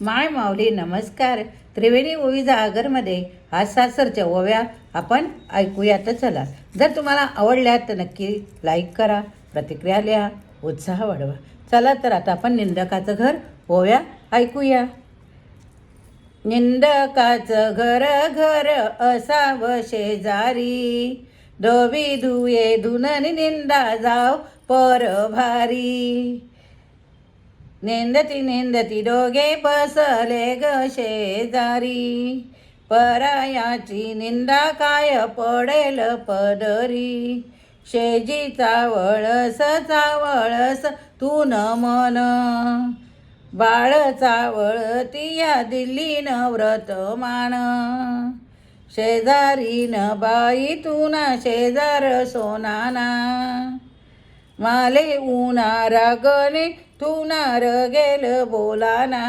माय माऊली नमस्कार. त्रिवेणी ओवी आगरमध्ये आज सासरच्या ओव्या आपण ऐकूयात. चला, जर तुम्हाला आवडल्या तर नक्की लाईक करा, प्रतिक्रिया लिहा, उत्साह वाढवा. चला तर आता आपण निंदकाचं घर ओव्या ऐकूया. निंदकाचं घर घर असावं शेजारी, दोवी धुये धुननी निंदा जाव पर भारी. नेंदती नेंदती दोघे बसले ग शेजारी, परायाची निंदा काय पडेल पदरी. शेजी चावळस तू न मन, बाळ चावळती या दिल्ली न व्रतमान. शेजारीन बाई तू ना शेजार सोनाना, माले उन्हारा गणे तू नार गेल बोलाना.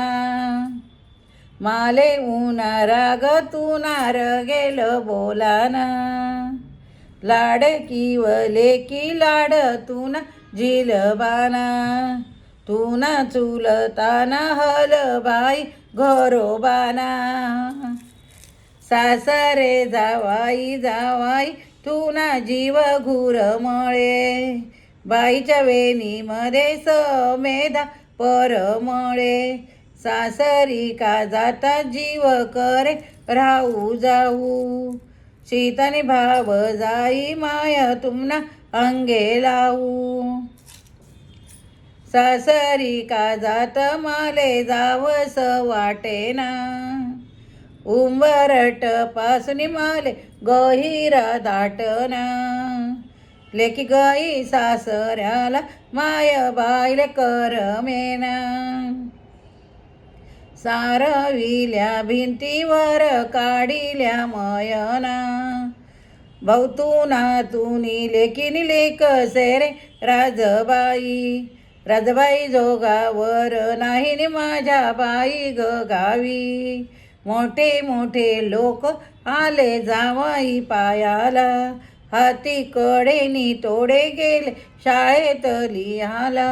माले उन्हारा ग तू नार गेल बोलाना. लाडकी वले की लाड तू ना जिलबाना, तू ना चुलताना हल बाई घरोबाना. सासरे जावाई जावाई तू ना जीव घुरमळे, बाईच्या वेणीमध्ये समेधा परमळे. सासरी का जाता जीव करे राहू जाऊ, सीताने भाव जाई माया तुमना अंगे लावू. सासरी का जात माले जावस वाटेना, उंबरट पासून माले गहिरा दाटना. लेकी गाई सासऱ्याला माय बाईले करमेना, सारविल्या भिंतीवर काढिल्या मयना. भाऊ तू नातूनी लेकीनी लेक सेरे राजबाई, राजबाई जोगावर नाही नि माझ्या बाई ग गावी. मोठे मोठे लोक आले जावाई पायाला, हाती कडेनी तोडे गेले शाळेत लिहाला.